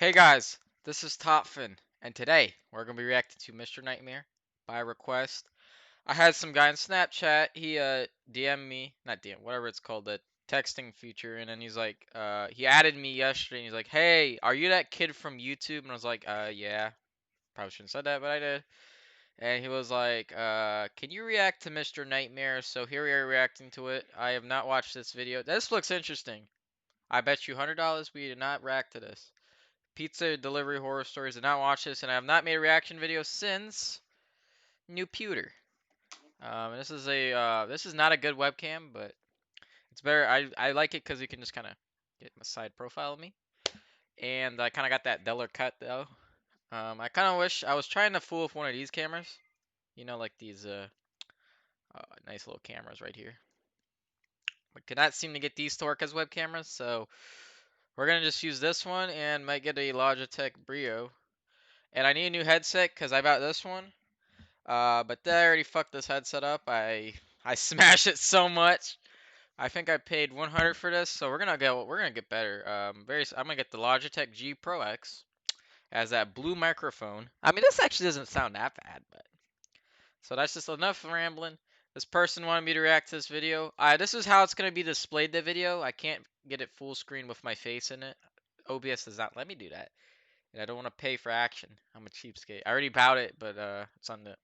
Hey guys, this is Topfin, and today we're gonna be reacting to Mr. Nightmare by request. I had some guy in Snapchat. He DM'd me, not DM, whatever it's called, the texting feature, and then he's like, he added me yesterday, and he's like, "Hey, are you that kid from YouTube?" And I was like, yeah. Probably shouldn't have said that, but I did. And he was like, can you react to Mr. Nightmare? So here we are reacting to it. I have not watched this video. This looks interesting. I bet you $100 we did not react to this. Pizza Delivery Horror Stories. Did not watch this, and I have not made a reaction video since New Pewter. This is not a good webcam, but it's better. I like it because you can just kind of get a side profile of me, and I kind of got that Deller cut though. I kind of wish I was trying to fool with one of these cameras, like these nice little cameras right here. But could not seem to get these to work as web cameras, so we're gonna just use this one and might get a Logitech Brio. And I need a new headset because I bought this one. But I already fucked this headset up. I smashed it so much. I think I paid 100 for this, so we're gonna get better. I'm gonna get the Logitech G Pro X. It has that blue microphone. I mean, this actually doesn't sound that bad, but so that's just enough rambling. This person wanted me to react to this video. This is how it's gonna be displayed. The video. I can't get it full screen with my face in it. OBS does not let me do that, and I don't want to pay for action. I'm a cheapskate. I already bought it, but it's on the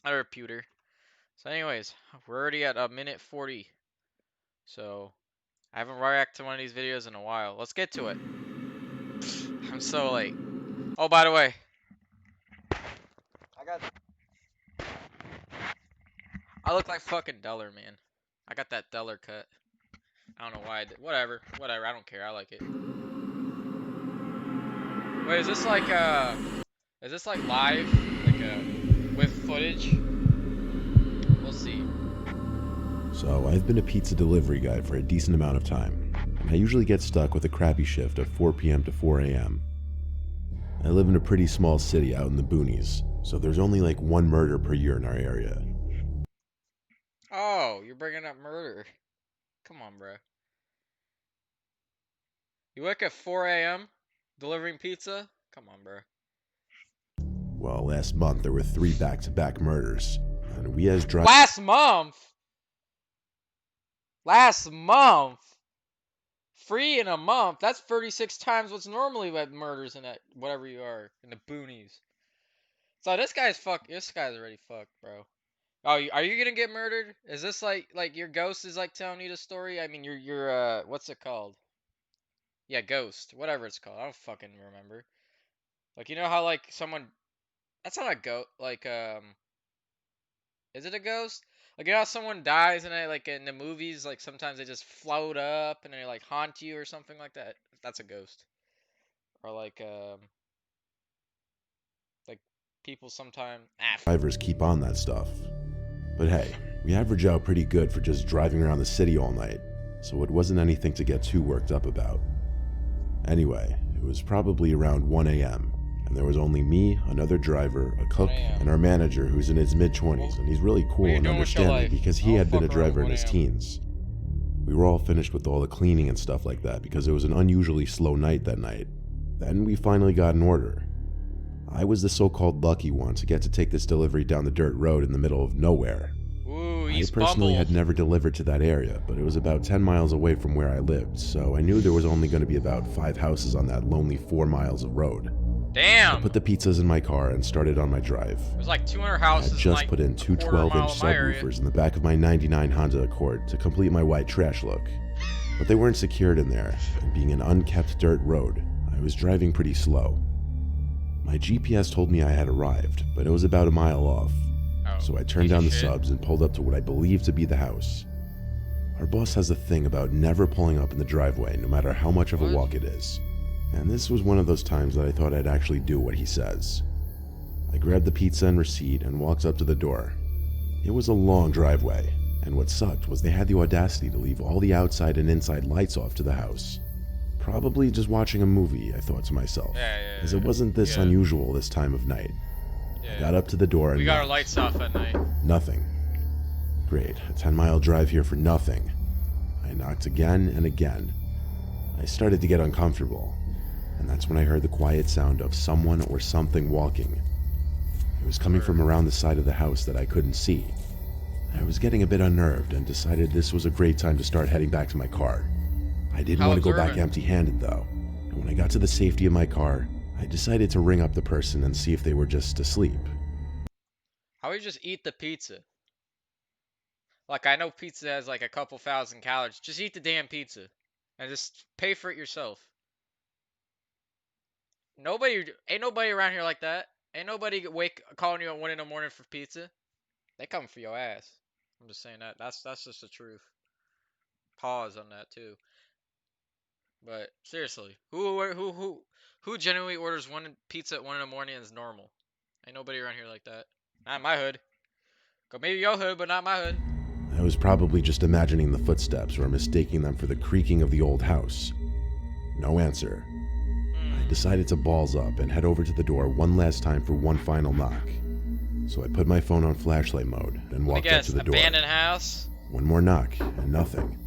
other computer. So anyways, we're already at a minute 40. So I haven't reacted to one of these videos in a while. Let's get to it. I'm so late. Oh, by the way, I look like fucking Deller, man. I got that Deller cut. I don't know why I did. Whatever. I don't care. I like it. Wait, is this like live? With footage? We'll see. So, I've been a pizza delivery guy for a decent amount of time, and I usually get stuck with a crappy shift of 4 p.m. to 4 a.m. I live in a pretty small city out in the boonies, so there's only like one murder per year in our area. Oh, you're bringing up murder. Come on, bro. You work at 4 a.m. delivering pizza? Come on, bro. Well, last month there were 3 back-to-back murders, and we as drivers... Last month? Last month? 3 in a month? That's 36 times what's normally with murders in that, whatever you are, in the boonies. So this guy's already fucked, bro. Oh, are you gonna get murdered? Is this like your ghost is like telling you the story? I mean, your what's it called? Yeah, ghost, whatever it's called. I don't fucking remember. Like, you know how like someone, that's not a ghost. Like, is it a ghost? Like, you know how someone dies and like in the movies, like sometimes they just float up and they like haunt you or something like that. That's a ghost. Or like people sometimes. drivers keep on that stuff. But hey, we average out pretty good for just driving around the city all night, so it wasn't anything to get too worked up about. Anyway, it was probably around 1 a.m., and there was only me, another driver, a cook, and our manager who's in his mid-20s, and he's really cool and understanding because he had been a driver in his teens. We were all finished with all the cleaning and stuff like that because it was an unusually slow night that night. Then we finally got an order. I was the so-called lucky one to get to take this delivery down the dirt road in the middle of nowhere. Ooh, I personally had never delivered to that area, but it was about 10 miles away from where I lived, so I knew there was only going to be about 5 houses on that lonely 4 miles of road. Damn! I put the pizzas in my car and started on my drive. It was like 200 houses. I had just put in 2 12-inch subwoofers in the back of my '99 Honda Accord to complete my white trash look. But they weren't secured in there, and being an unkept dirt road, I was driving pretty slow. My GPS told me I had arrived, but it was about a mile off. So I turned down the subs and pulled up to what I believed to be the house. Our boss has a thing about never pulling up in the driveway, no matter how much of a walk it is. And this was one of those times that I thought I'd actually do what he says. I grabbed the pizza and receipt and walked up to the door. It was a long driveway, and what sucked was they had the audacity to leave all the outside and inside lights off to the house. Probably just watching a movie, I thought to myself, as it wasn't this unusual this time of night. I got up to the door and we got our lights off at night. Nothing. Great, a 10-mile drive here for nothing. I knocked again and again. I started to get uncomfortable. and that's when I heard the quiet sound of someone or something walking. It was coming from around the side of the house that I couldn't see. I was getting a bit unnerved and decided this was a great time to start heading back to my car. I didn't want to go back empty-handed though, and when I got to the safety of my car, I decided to ring up the person and see if they were just asleep. How would you just eat the pizza? Like, I know pizza has like a couple thousand calories. Just eat the damn pizza. And just pay for it yourself. Ain't nobody around here like that. Ain't nobody calling you at 1 in the morning for pizza. They come for your ass. I'm just saying that. That's just the truth. Pause on that too. But seriously, who genuinely orders one pizza at 1 in the morning and is normal? Ain't nobody around here like that. Not in my hood. Go maybe your hood, but not my hood. I was probably just imagining the footsteps or mistaking them for the creaking of the old house. No answer. I decided to balls up and head over to the door one last time for one final knock. So I put my phone on flashlight mode and walked up to the door. Abandoned house? One more knock and nothing.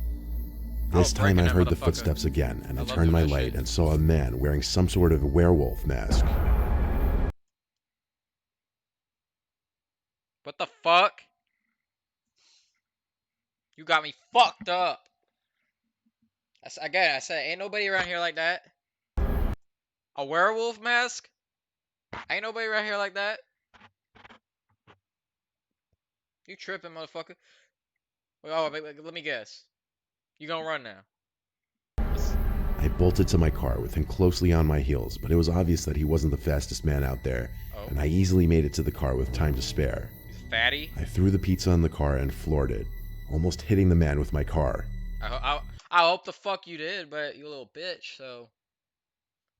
This time I heard the footsteps again, and I turned my light and saw a man wearing some sort of werewolf mask. What the fuck? You got me fucked up. Again, I said, ain't nobody around here like that. A werewolf mask? Ain't nobody around here like that. You tripping, motherfucker. Oh, let me guess. You gonna run now? I bolted to my car with him closely on my heels, but it was obvious that he wasn't the fastest man out there, and I easily made it to the car with time to spare. He's fatty. I threw the pizza in the car and floored it, almost hitting the man with my car. I hope the fuck you did, but you little bitch, so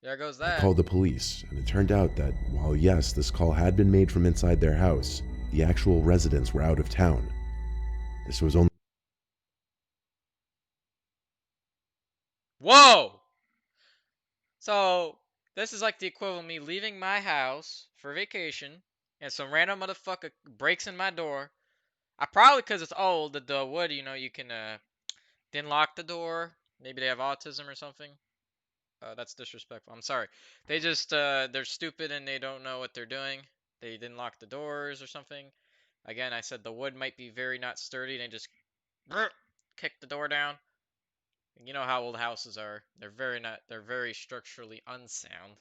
there goes that. I called the police, and it turned out that while yes, this call had been made from inside their house, the actual residents were out of town. This was only... Whoa! So, this is like the equivalent of me leaving my house for vacation, and some random motherfucker breaks in my door. I probably, because it's old, the wood, you know, you can, didn't lock the door. Maybe they have autism or something. That's disrespectful. I'm sorry. They just, they're stupid and they don't know what they're doing. They didn't lock the doors or something. Again, I said the wood might be very not sturdy. They just kick the door down. You know how old houses are. They're very structurally unsound.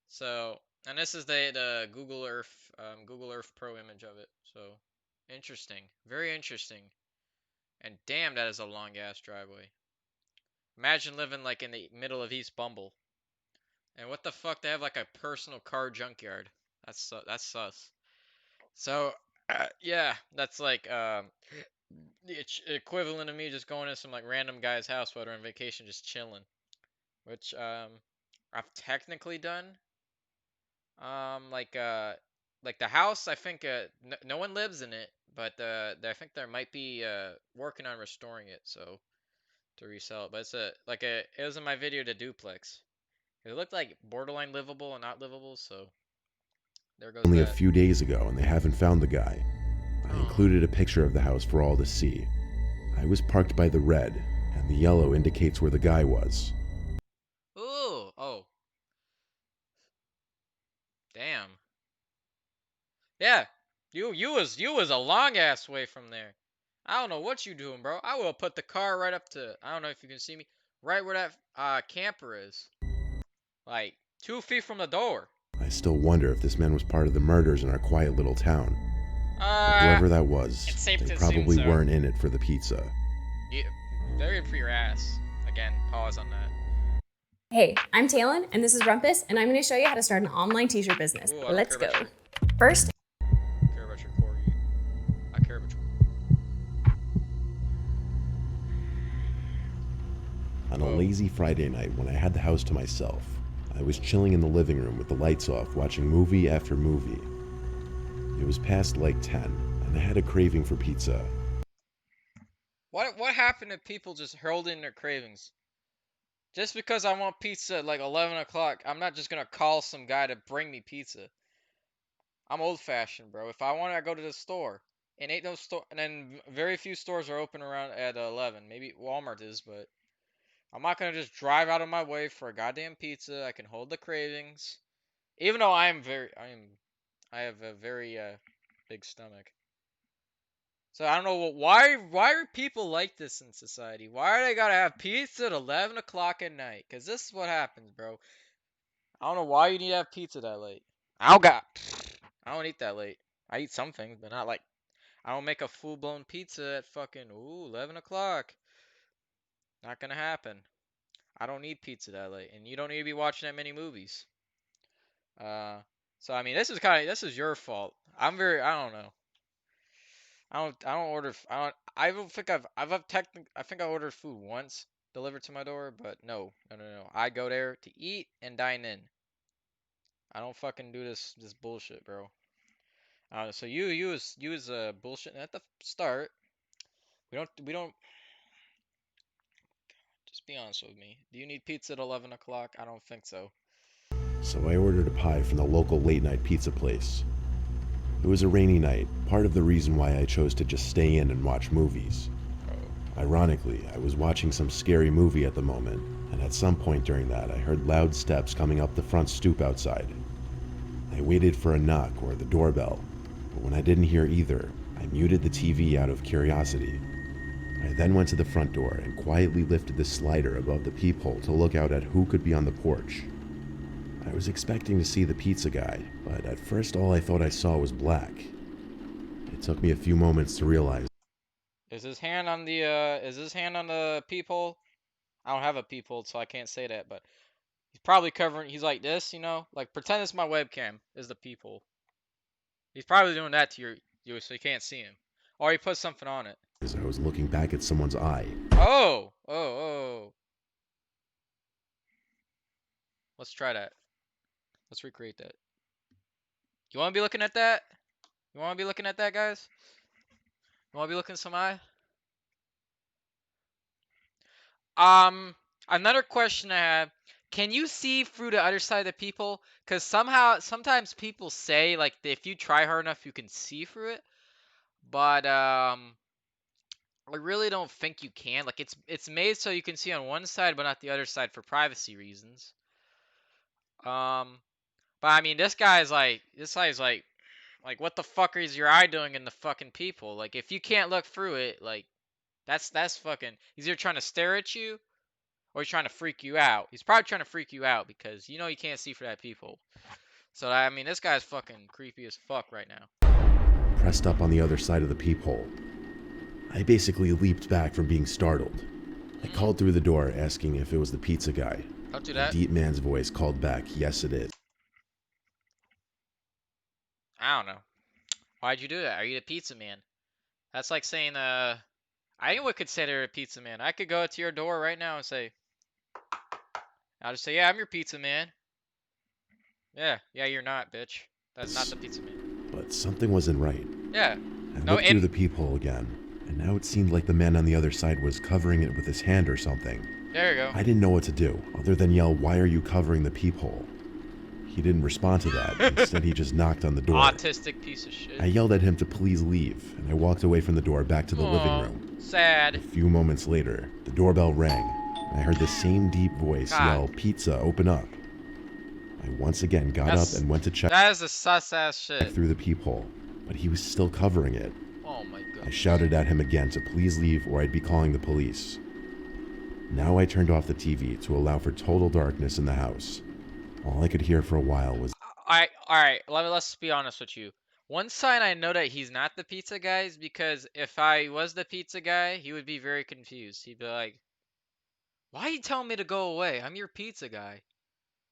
So, and this is the Google Earth Pro image of it. So, interesting. Very interesting. And damn, that is a long ass driveway. Imagine living like in the middle of East Bumble. And what the fuck? They have like a personal car junkyard. That's sus. So, yeah, that's like the equivalent of me just going to some like random guy's house while they're on vacation, just chilling. Which I've technically done. Like the house, I think no one lives in it, but I think there might be working on restoring it, so to resell it. But it was in my video, the duplex. It looked like borderline livable and not livable, so there goes only that. a few days ago, and they haven't found the guy. I included a picture of the house for all to see. I was parked by the red, and the yellow indicates where the guy was. Ooh, oh. Damn. Yeah. You was a long ass way from there. I don't know what you doing, bro. I will put the car right up to, I don't know if you can see me, right where that camper is. Like 2 feet from the door. I still wonder if this man was part of the murders in our quiet little town. But whoever that was, they probably weren't in it for the pizza. Yeah, they're in for your ass. Again, pause on that. Hey, I'm Talon, and this is Rumpus, and I'm going to show you how to start an online t-shirt business. Let's go. First, I care about your corgi. I care about your... On a lazy Friday night when I had the house to myself, I was chilling in the living room with the lights off, watching movie after movie. It was past like 10, and I had a craving for pizza. What happened to people just holding their cravings? Just because I want pizza at like 11 o'clock, I'm not just gonna call some guy to bring me pizza. I'm old-fashioned, bro. If I want it, I go to the store. And ain't no store, and then very few stores are open around at 11. Maybe Walmart is, but I'm not gonna just drive out of my way for a goddamn pizza. I can hold the cravings. Even though I have a very big stomach. So I don't know why are people like this in society? Why are they gotta have pizza at 11 o'clock at night? Cause this is what happens, bro. I don't know why you need to have pizza that late. I don't eat that late. I eat some things, but not like I don't make a full blown pizza at fucking 11 o'clock. Not gonna happen. I don't need pizza that late, and you don't need to be watching that many movies. Uh, so I mean, this is your fault. I don't know. I don't order. I don't think I think I ordered food once delivered to my door, but no. I go there to eat and dine in. I don't fucking do this bullshit, bro. So you was bullshitting at the start. We don't. Just be honest with me. Do you need pizza at 11 o'clock? I don't think so. So I ordered a pie from the local late night pizza place. It was a rainy night, part of the reason why I chose to just stay in and watch movies. Ironically, I was watching some scary movie at the moment, and at some point during that, I heard loud steps coming up the front stoop outside. I waited for a knock or the doorbell, but when I didn't hear either, I muted the TV out of curiosity. I then went to the front door and quietly lifted the slider above the peephole to look out at who could be on the porch. I was expecting to see the pizza guy, but at first all I thought I saw was black. It took me a few moments to realize. Is his hand on the peephole? I don't have a peephole, so I can't say that, but he's probably covering, he's like this, like pretend it's my webcam is the peephole. He's probably doing that to you so you can't see him. Or he put something on it. As I was looking back at someone's eye. Oh. Let's try that. Let's recreate that. You want to be looking at that? You want to be looking at that, guys? You want to be looking at some eye? Another question I have. Can you see through the other side of the people? Because sometimes people say, like, if you try hard enough, you can see through it. But, I really don't think you can. Like, it's made so you can see on one side, but not the other side for privacy reasons. But I mean, this guy's like, what the fuck is your eye doing in the fucking people? Like, if you can't look through it, like, that's fucking. He's either trying to stare at you, or he's trying to freak you out. He's probably trying to freak you out because you can't see for that people. So I mean, this guy's fucking creepy as fuck right now. Pressed up on the other side of the peephole. I basically leaped back from being startled. I called through the door asking if it was the pizza guy. Don't do that. A deep man's voice called back, "Yes, it is." I don't know. Why'd you do that? Are you the pizza man? That's like saying, I would consider a pizza man. I could go to your door right now and say, I'll just say, yeah, I'm your pizza man. Yeah, you're not, bitch. That's not the pizza man. But something wasn't right. Yeah. I looked through the peephole again, and now it seemed like the man on the other side was covering it with his hand or something. There you go. I didn't know what to do, other than yell, "Why are you covering the peephole?" He didn't respond to that. Instead, he just knocked on the door. Autistic piece of shit. I yelled at him to please leave, and I walked away from the door back to the living room. Sad. A few moments later, the doorbell rang, and I heard the same deep voice yell, "Pizza, open up." I once again got up and went to check. That is a sus-ass shit. Through the peephole, but he was still covering it. Oh my god. I shouted at him again to please leave or I'd be calling the police. Now I turned off the TV to allow for total darkness in the house. All I could hear for a while was... Alright, let's be honest with you. One sign I know that he's not the pizza guy is because if I was the pizza guy, he would be very confused. He'd be like, why are you telling me to go away? I'm your pizza guy.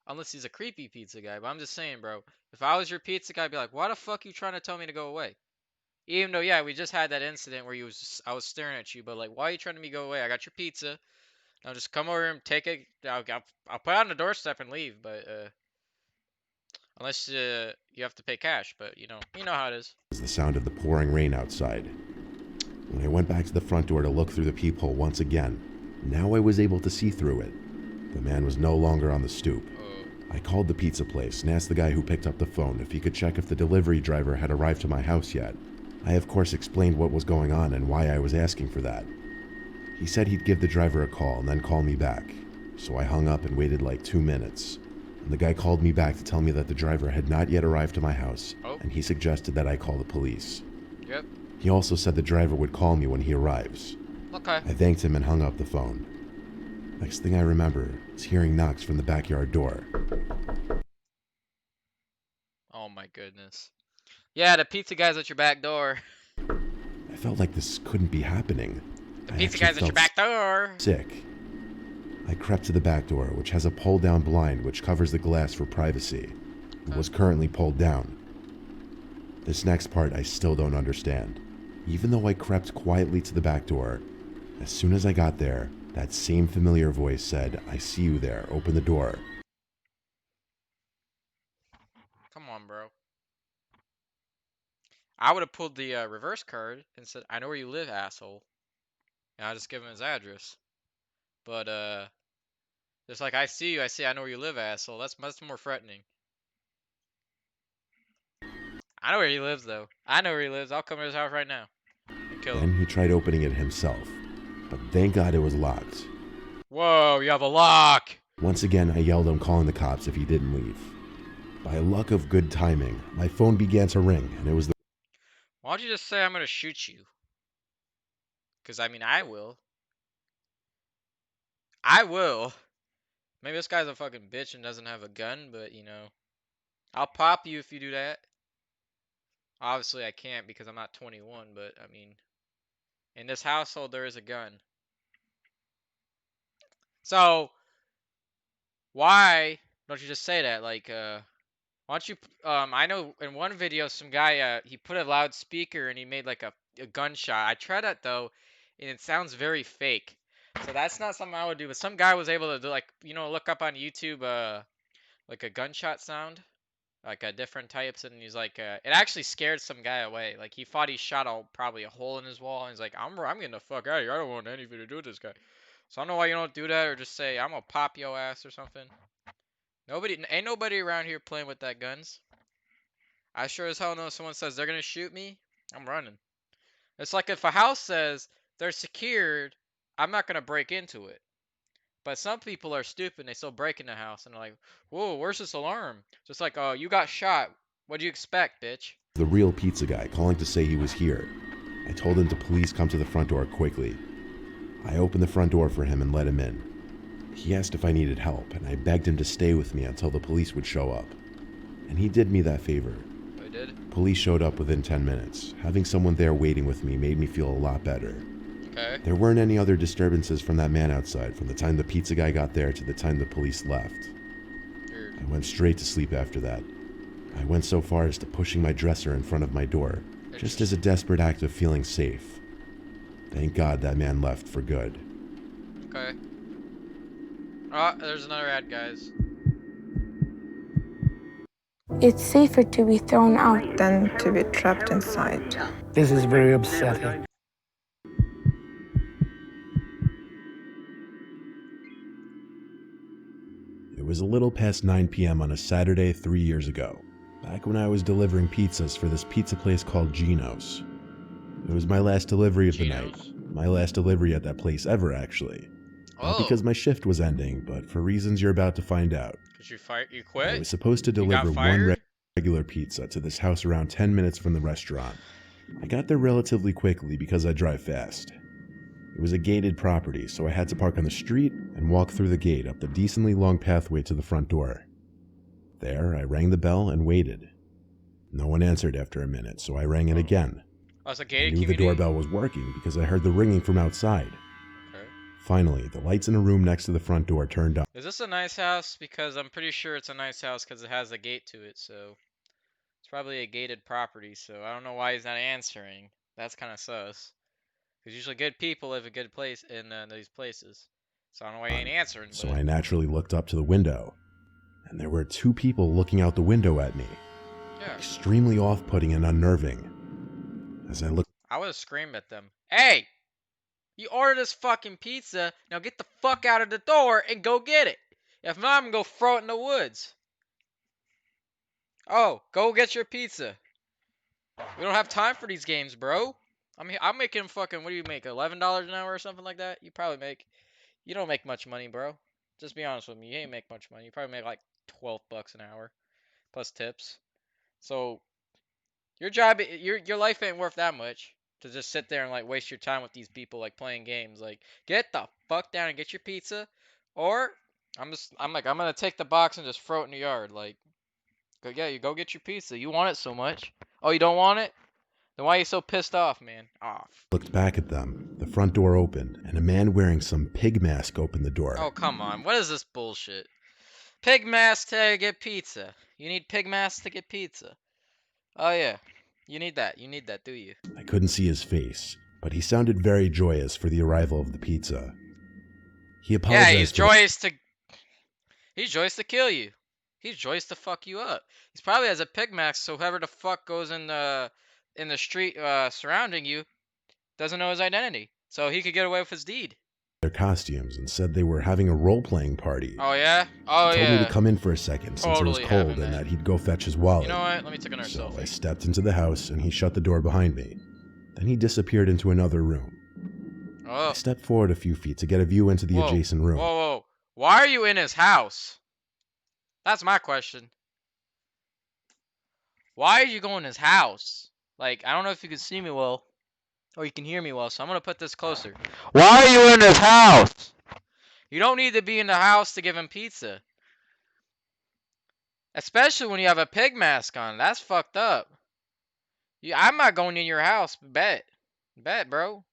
Unless he's a creepy pizza guy, but I'm just saying, bro. If I was your pizza guy, I'd be like, why the fuck are you trying to tell me to go away? Even though, yeah, we just had that incident where I was staring at you, but like, why are you trying to me go away? I got your pizza. Now just come over and take it. I'll put it on the doorstep and leave, but unless you have to pay cash, but you know how it is. The sound of the pouring rain outside. When I went back to the front door to look through the peephole once again, now I was able to see through it. The man was no longer on the stoop. I called the pizza place and asked the guy who picked up the phone if he could check if the delivery driver had arrived to my house yet. I of course explained what was going on and why I was asking for that. He said he'd give the driver a call and then call me back. So I hung up and waited like 2 minutes. And the guy called me back to tell me that the driver had not yet arrived to my house, and he suggested that I call the police. Yep. He also said the driver would call me when he arrives. Okay. I thanked him and hung up the phone. Next thing I remember is hearing knocks from the backyard door. Oh my goodness. Yeah, the pizza guy's at your back door. I felt like this couldn't be happening. The pizza guy's at your back door. Sick. I crept to the back door, which has a pull-down blind which covers the glass for privacy. It was currently pulled down. This next part I still don't understand. Even though I crept quietly to the back door, as soon as I got there, that same familiar voice said, "I see you there, open the door." Come on, bro. I would have pulled the reverse card and said, "I know where you live, asshole." And I just give him his address. But just like, "I see you, I say I know where you live, asshole." That's much more threatening. I know where he lives, though. I know where he lives. I'll come to his house right now and kill him. Then he tried opening it himself, but thank God it was locked. Whoa, you have a lock! Once again, I yelled I'm calling the cops if he didn't leave. By luck of good timing, my phone began to ring, and it was the... Why don't you just say I'm gonna shoot you? Because, I mean, I will. I will. Maybe this guy's a fucking bitch and doesn't have a gun, but, you know, I'll pop you if you do that. Obviously, I can't because I'm not 21, but, I mean, in this household, there is a gun. So, why don't you just say that? Like, why don't you, I know in one video, some guy, he put a loudspeaker and he made, like, a gunshot. I tried that, though, and it sounds very fake. So that's not something I would do, but some guy was able to do, like, you know, look up on YouTube, like a gunshot sound, like different types, and he's like, it actually scared some guy away. Like he thought he shot probably a hole in his wall, and he's like, I'm getting the fuck out of here. I don't want anything to do with this guy. So I don't know why you don't do that, or just say I'm gonna pop your ass or something. Ain't nobody around here playing with that guns. I sure as hell know if someone says they're gonna shoot me, I'm running. It's like if a house says they're secured, I'm not gonna break into it. But some people are stupid and they still break in the house and they're like, whoa, where's this alarm? Just like, oh, you got shot. What do you expect, bitch? The real pizza guy calling to say he was here. I told him to please come to the front door quickly. I opened the front door for him and let him in. He asked if I needed help, and I begged him to stay with me until the police would show up. And he did me that favor. I did? Police showed up within 10 minutes. Having someone there waiting with me made me feel a lot better. Okay. There weren't any other disturbances from that man outside from the time the pizza guy got there to the time the police left. Weird. I went straight to sleep after that. I went so far as to pushing my dresser in front of my door, just as a desperate act of feeling safe. Thank God that man left for good. Okay. Oh, there's another ad, guys. It's safer to be thrown out than to be trapped inside. This is very upsetting. It was a little past 9 p.m. on a Saturday 3 years ago, back when I was delivering pizzas for this pizza place called Gino's. It was my last delivery of the night. My last delivery at that place ever, actually. Not because my shift was ending, but for reasons you're about to find out. Because you quit? I was supposed to deliver one regular pizza to this house around 10 minutes from the restaurant. I got there relatively quickly because I drive fast. It was a gated property, so I had to park on the street and walk through the gate up the decently long pathway to the front door. There, I rang the bell and waited. No one answered after a minute, so I rang it again. Oh, it's a I gated knew the community? doorbell was working because I heard the ringing from outside. Okay. Finally, the lights in a room next to the front door turned on. Is this a nice house? Because I'm pretty sure it's a nice house because it has a gate to it, so it's probably a gated property, so I don't know why he's not answering. That's kind of sus. Because usually good people live a good place in these places. So I don't know why he ain't answering. So I naturally looked up to the window, and there were two people looking out the window at me. Yeah. Extremely off-putting and unnerving. As I looked, I would have screamed at them. Hey! You ordered this fucking pizza, now get the fuck out of the door and go get it. If not, I'm gonna go throw it in the woods. Oh, go get your pizza. We don't have time for these games, bro. I mean, I'm making fucking, what do you make, $11 an hour or something like that? You probably make, you don't make much money, bro. Just be honest with me. You ain't make much money. You probably make like 12 bucks an hour plus tips. So your job, your life ain't worth that much to just sit there and like waste your time with these people like playing games. Like, get the fuck down and get your pizza, or I'm gonna take the box and just throw it in the yard. Like, you go get your pizza. You want it so much. Oh, you don't want it? Then why are you so pissed off, man? Off. Looked back at them. The front door opened, and a man wearing some pig mask opened the door. Oh, come on. What is this bullshit? Pig mask to get pizza. You need pig mask to get pizza. Oh, yeah. You need that. You need that, do you? I couldn't see his face, but he sounded very joyous for the arrival of the pizza. He apologized. Yeah, he's joyous to... He's joyous to kill you. He's joyous to fuck you up. He's probably has a pig mask, so whoever the fuck goes in the street surrounding you doesn't know his identity. So he could get away with his deed. Their costumes and said they were having a role-playing party. Oh, yeah? Oh, he yeah. told me to come in for a second since it was cold and that he'd go fetch his wallet. You know what? Let me take another So selfie. I stepped into the house and he shut the door behind me. Then he disappeared into another room. Oh. I stepped forward a few feet to get a view into the adjacent room. Whoa, whoa. Why are you in his house? That's my question. Why are you going in his house? Like, I don't know if you can see me well, or you can hear me well, so I'm going to put this closer. Why are you in his house? You don't need to be in the house to give him pizza. Especially when you have a pig mask on. That's fucked up. I'm not going in your house. Bet. Bet, bro.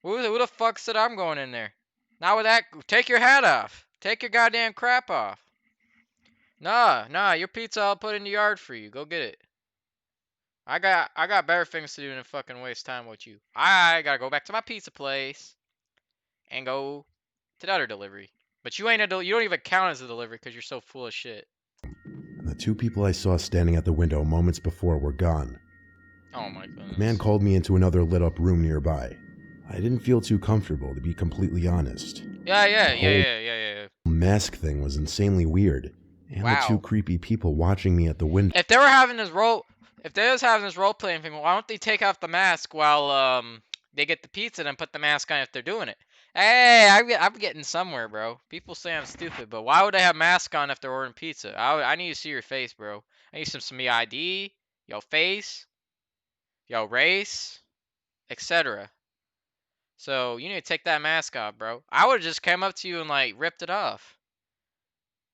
Who the fuck said I'm going in there? Not with that. Take your hat off. Take your goddamn crap off. Nah, your pizza I'll put in the yard for you. Go get it. I got better things to do than fucking waste time with you. I gotta go back to my pizza place and go to the other delivery. But you ain't you don't even count as a delivery because you're so full of shit. And the two people I saw standing at the window moments before were gone. Oh my goodness. The man called me into another lit-up room nearby. I didn't feel too comfortable, to be completely honest. Yeah. The mask thing was insanely weird. And Wow. the two creepy people watching me at the window. If they was having this role playing thing, why don't they take off the mask while they get the pizza and then put the mask on if they're doing it? Hey, I'm getting somewhere, bro. People say I'm stupid, but why would they have mask on if they're ordering pizza? I need to see your face, bro. I need some of your ID, your face, your race, etc. So you need to take that mask off, bro. I would have just came up to you and like ripped it off.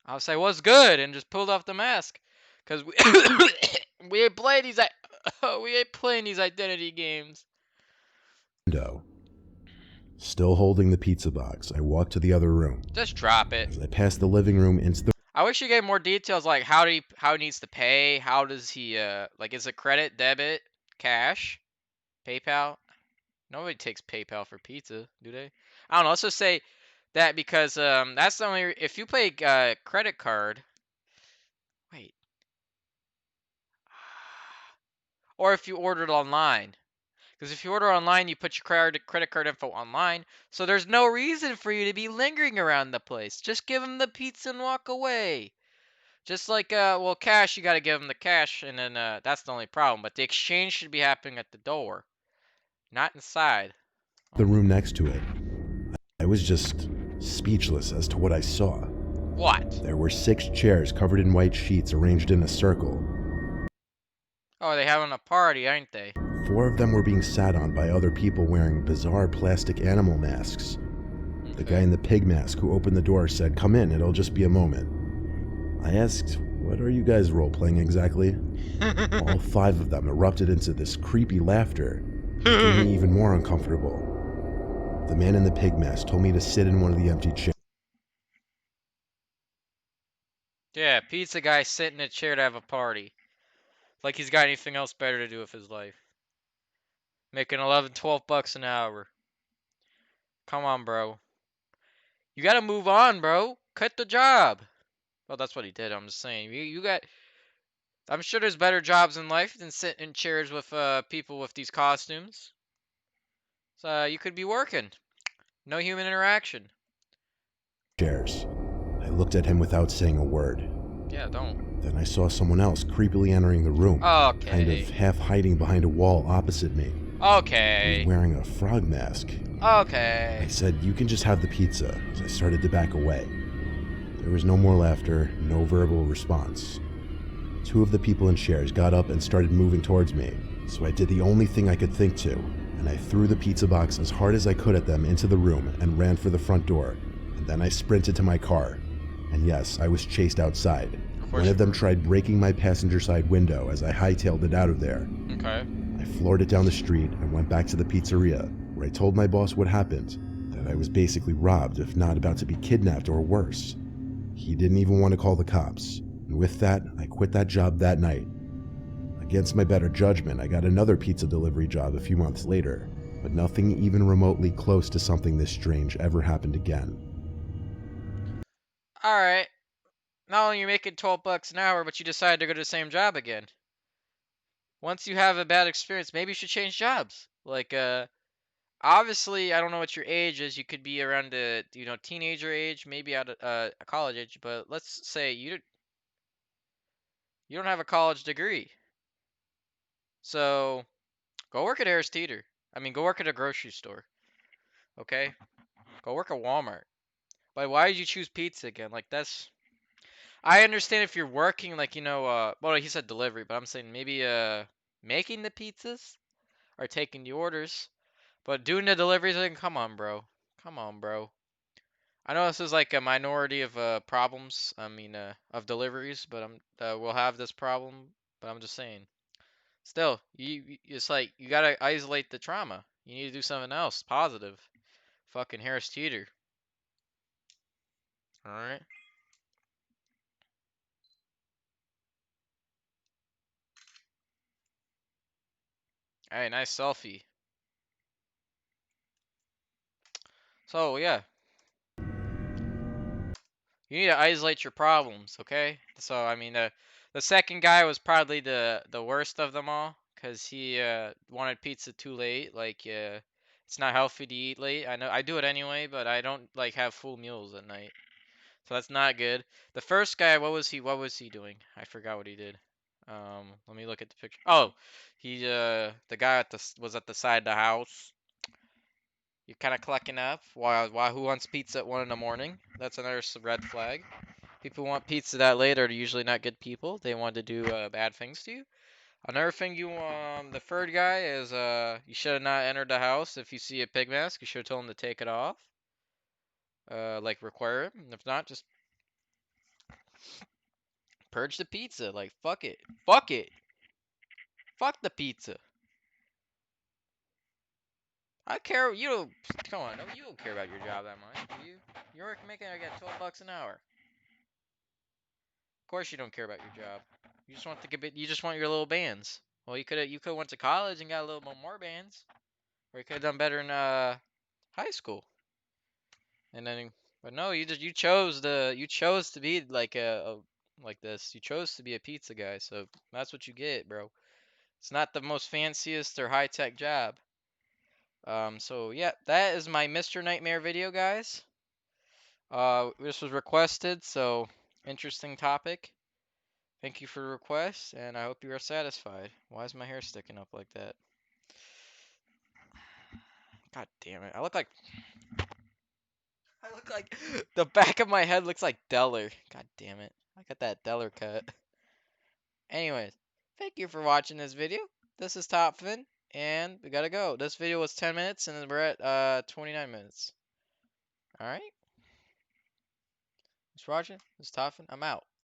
I would say, "What's good?" and just pulled off the mask, cause we ain't playing these identity games. Window. Still holding the pizza box, I walked to the other room. Just drop it. As I passed the living room into the... I wish you gave more details, like how he needs to pay. How does he like? Is it credit, debit, cash, PayPal? Nobody takes PayPal for pizza, do they? I don't know. Let's just say that because that's the only if you pay credit card. Wait. Or if you ordered online. Because if you order online, you put your credit card info online. So there's no reason for you to be lingering around the place. Just give them the pizza and walk away. Just like, well, cash, you got to give them the cash. And then that's the only problem. But the exchange should be happening at the door. Not inside. The room next to it. I was just speechless as to what I saw. What? There were 6 chairs covered in white sheets arranged in a circle. Oh, they having a party, ain't they? 4 of them were being sat on by other people wearing bizarre plastic animal masks. The guy in the pig mask who opened the door said, "Come in, it'll just be a moment." I asked, "What are you guys role-playing exactly?" All 5 of them erupted into this creepy laughter, making me even more uncomfortable. The man in the pig mask told me to sit in one of the empty chairs. Yeah, pizza guy sit in a chair to have a party. Like he's got anything else better to do with his life. Making 11, 12 bucks an hour. Come on, bro. You gotta move on, bro. Cut the job. Well, that's what he did. I'm just saying. You got... I'm sure there's better jobs in life than sitting in chairs with people with these costumes. So you could be working. No human interaction. Chairs. I looked at him without saying a word. Yeah, don't. Then I saw someone else creepily entering the room, kind of Okay. half hiding behind a wall opposite me. He was Okay. wearing a frog mask. Okay. I said, "You can just have the pizza," as I started to back away. There was no more laughter, no verbal response. Two of the people in chairs got up and started moving towards me, so I did the only thing I could think to, and I threw the pizza box as hard as I could at them into the room and ran for the front door, and then I sprinted to my car. And yes, I was chased outside. One of them tried breaking my passenger side window as I hightailed it out of there. Okay. I floored it down the street and went back to the pizzeria, where I told my boss what happened, that I was basically robbed, if not about to be kidnapped or worse. He didn't even want to call the cops, and with that, I quit that job that night. Against my better judgment, I got another pizza delivery job a few months later, but nothing even remotely close to something this strange ever happened again. Alright. Not only are you making 12 bucks an hour, but you decided to go to the same job again. Once you have a bad experience, maybe you should change jobs. Like, obviously, I don't know what your age is. You could be around the, teenager age, maybe out of college age. But let's say you don't have a college degree, so go work at Harris Teeter. I mean, go work at a grocery store. Okay, go work at Walmart. Like, why did you choose pizza again? Like, that's. I understand if you're working, like, well, he said delivery, but I'm saying maybe making the pizzas or taking the orders. But doing the deliveries, like, come on, bro. Come on, bro. I know this is like a minority of problems. I mean, of deliveries, but we'll have this problem. But I'm just saying. Still, it's like you gotta isolate the trauma. You need to do something else positive. Fucking Harris Teeter. All right. Hey, nice selfie. So yeah, you need to isolate your problems, okay? So I mean, the second guy was probably the worst of them all, cause he wanted pizza too late. Like, it's not healthy to eat late. I know I do it anyway, but I don't like have full meals at night, so that's not good. The first guy, what was he doing? I forgot what he did. Let me look at the picture. Oh, the guy was at the side of the house. You're kind of clucking up. Why? Who wants pizza at 1 in the morning? That's another red flag. People who want pizza that late are usually not good people. They want to do bad things to you. Another thing the third guy is you should have not entered the house. If you see a pig mask, you should have told him to take it off. Like require it. And if not, just purge the pizza. Like fuck it. Fuck it. Fuck the pizza. I care. You don't. Come on. No, you don't care about your job that much, do you? You're making I get 12 bucks an hour. Of course you don't care about your job. You just want to get. You just want your little bands. Well, you could went to college and got a little bit more bands, or you could have done better in high school. And then, but no, you chose to be like like this. You chose to be a pizza guy, so that's what you get, bro. It's not the most fanciest or high tech job. So yeah, that is my Mr. Nightmare video, guys. This was requested, so interesting topic. Thank you for the request, and I hope you are satisfied. Why is my hair sticking up like that? God damn it! I look like the back of my head looks like Deller. God damn it! I got that Deller cut. Anyways, thank you for watching this video. This is Topfin, and we gotta go. This video was 10 minutes, and we're at 29 minutes. All right. Thanks for watching. This is Topfin. I'm out.